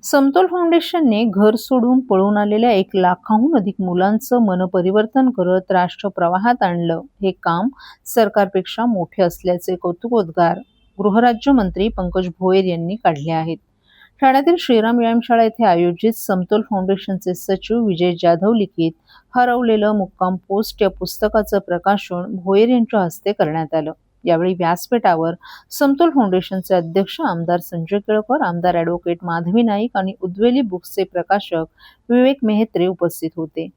समतोल फाउंडेशनने घर सोडून पळून आलेल्या 1 लाखाहून अधिक मुलांचं मनपरिवर्तन करत राष्ट्र प्रवाहात आणलं. हे काम सरकारपेक्षा मोठे असल्याचे कौतुकोद्गार गृहराज्यमंत्री पंकज भोयर यांनी काढले आहेत. ठाण्यातील श्रीराम व्यायामशाळा येथे आयोजित समतोल फाउंडेशनचे सचिव विजय जाधव लिखित हरवलेलं मुक्काम पोस्ट या पुस्तकाचं प्रकाशन भोयर यांच्या हस्ते करण्यात आलं. यावेळी व्यासपीठावर समतोल फाउंडेशनचे अध्यक्ष आमदार संजय केळकर, आमदार ॲडव्होकेट माधवी नाईक आणि उद्वेली बुक्सचे प्रकाशक विवेक मेहत्रे उपस्थित होते.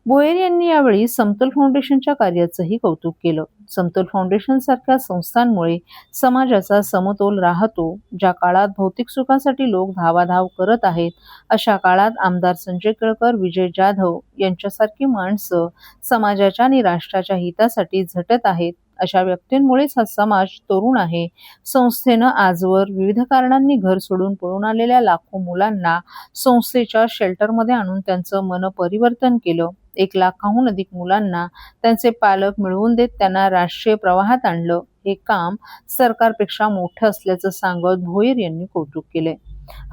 भोयर यांनी यावेळी समतोल फाउंडेशनच्या कार्याचंही कौतुक केलं. समतोल फाउंडेशन सारख्या संस्थांमुळे समाजाचा समतोल राहतो. ज्या काळात भौतिक सुखासाठी लोक धावाधाव करत आहेत, अशा काळात आमदार संजय केळकर, विजय जाधव यांच्यासारखी माणसं समाजाच्या आणि राष्ट्राच्या हितासाठी झटत आहेत. अशा व्यक्तींमुळेच हा समाज तरुण आहे. संस्थेनं आजवर विविध कारणांनी घर सोडून पळून आलेल्या लाखो मुलांना संस्थेच्या शेल्टरमध्ये आणून त्यांचं मनपरिवर्तन केलं. 1 लाखाहून अधिक मुलांना त्यांचे पालक मिळवून देत त्यांना राष्ट्रीय प्रवाहात आणलं. हे काम सरकारपेक्षा मोठं असल्याचं सांगत भोयर यांनी कौतुक केले.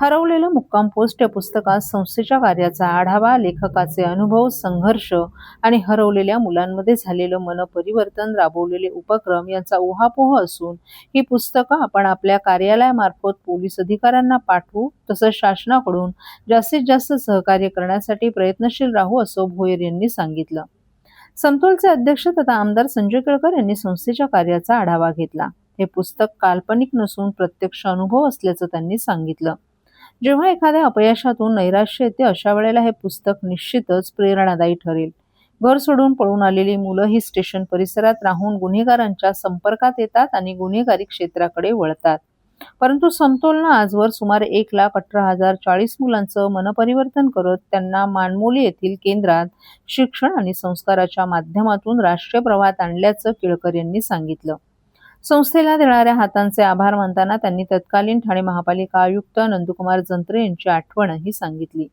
हरवलेलं मुक्काम पोस्ट या पुस्तकात संस्थेच्या कार्याचा आढावा, लेखकाचे अनुभव, संघर्ष आणि हरवलेल्या मुलांमध्ये झालेलं मनपरिवर्तन, राबवलेले उपक्रम यांचा ऊहापोह असून ही पुस्तकं आपण आपल्या कार्यालयामार्फत पोलीस अधिकाऱ्यांना पाठवू, तसंच शासनाकडून जास्तीत जास्त सहकार्य करण्यासाठी प्रयत्नशील राहू, असं भोयर यांनी सांगितलं. समतोलचे अध्यक्ष तथा आमदार संजय केळकर यांनी संस्थेच्या कार्याचा आढावा घेतला. हे पुस्तक काल्पनिक नसून प्रत्यक्ष अनुभव असल्याचं त्यांनी सांगितलं. जेव्हा एखाद्या अपयशातून नैराश्य येते, अशा वेळेला हे पुस्तक निश्चितच प्रेरणादायी ठरेल. घर सोडून पळून आलेली मुलं ही स्टेशन परिसरात राहून गुन्हेगारांच्या संपर्कात येतात आणि गुन्हेगारी क्षेत्राकडे वळतात. परंतु समतोलनं आजवर सुमारे 1,18,040 मुलांचं मनपरिवर्तन करत त्यांना मानमोली येथील केंद्रात शिक्षण आणि संस्काराच्या माध्यमातून राष्ट्रीय प्रवाहात आणल्याचं केळकर यांनी सांगितलं. संस्थेला देणाऱ्या हातांचे आभार मानताना त्यांनी तत्कालीन ठाणे महापालिका आयुक्त नंदकुमार जंत्रे यांची आठवणही सांगितली.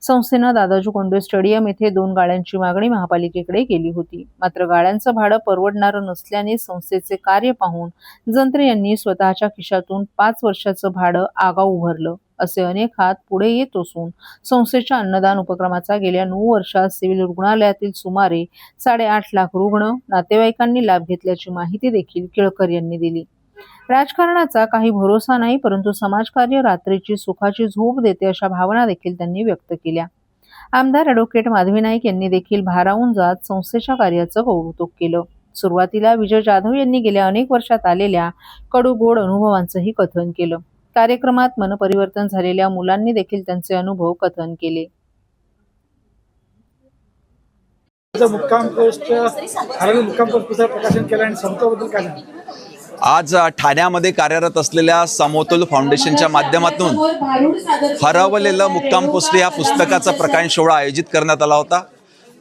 संस्थेनं दादाजी कोंडे स्टेडियम येथे 2 गाड्यांची मागणी महापालिकेकडे केली होती. मात्र गाड्यांचं भाडं परवडणारं नसल्याने संस्थेचे कार्य पाहून जंत्रे यांनी स्वतःच्या खिशातून 5 वर्षाचं भाडं आगाऊ भरलं. असे अनेक हात पुढे येत असून संस्थेच्या अन्नदान उपक्रमाचा गेल्या 9 वर्षात सिव्हिल रुग्णालयातील सुमारे 8.5 लाख रुग्ण नातेवाईकांनी लाभ घेतल्याची माहिती देखील केळकर यांनी दिली. राजकारणाचा काही भरोसा नाही, परंतु समाजकार्य रात्रीची सुखाची झोप देते, अशा भावना देखील त्यांनी व्यक्त केल्या. आमदार ॲडव्होकेट माधवी नाईक यांनी देखील भारावून जात संस्थेच्या कार्याचं कौतुक केलं. सुरुवातीला विजय जाधव यांनी गेल्या अनेक वर्षात आलेल्या कडू-गोड अनुभवांचंही कथन केलं. कार्यक्रमात मनपरिवर्तन झालेल्या मुलांनी देखील त्यांचे अनुभव कथन केले. मुक्काम पोस्ट प्रकाशन केलं आणि समतोलबद्दल काय सांगता? आज ठाण्यामध्ये कार्यरत असलेल्या समतोल फाउंडेशनच्या माध्यमातून हरवलेलं मुक्काम पोस्ट या पुस्तकाचा प्रकाशन सोहळा आयोजित करण्यात आला होता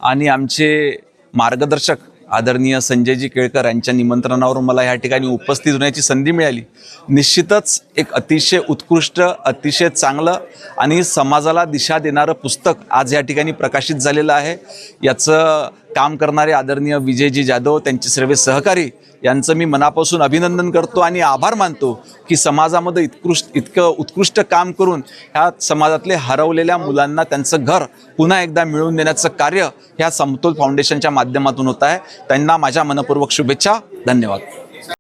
आणि आमचे मार्गदर्शक आदरणीय संजयजी केळकर यांच्या निमंत्रणावरून मला या ठिकाणी उपस्थित होण्याची संधी मिळाली. निश्चितच एक अतिशय उत्कृष्ट, अतिशय चांगलं आणि समाजाला दिशा देणारं पुस्तक आज या ठिकाणी प्रकाशित झालेलं आहे. याचं काम करणारे आदरणीय विजयजी जाधव, त्यांचे सर्व सहकारी यांचं मी मनापासून अभिनंदन करतो आणि आभार मानतो की समाजामध्ये इतकं उत्कृष्ट काम करून ह्या समाजातले हरवलेल्या मुलांना त्यांचं घर पुन्हा एकदा मिळवून देण्याचं कार्य ह्या समतोल फाउंडेशनच्या माध्यमातून होत आहे. त्यांना माझ्या मनपूर्वक शुभेच्छा. धन्यवाद.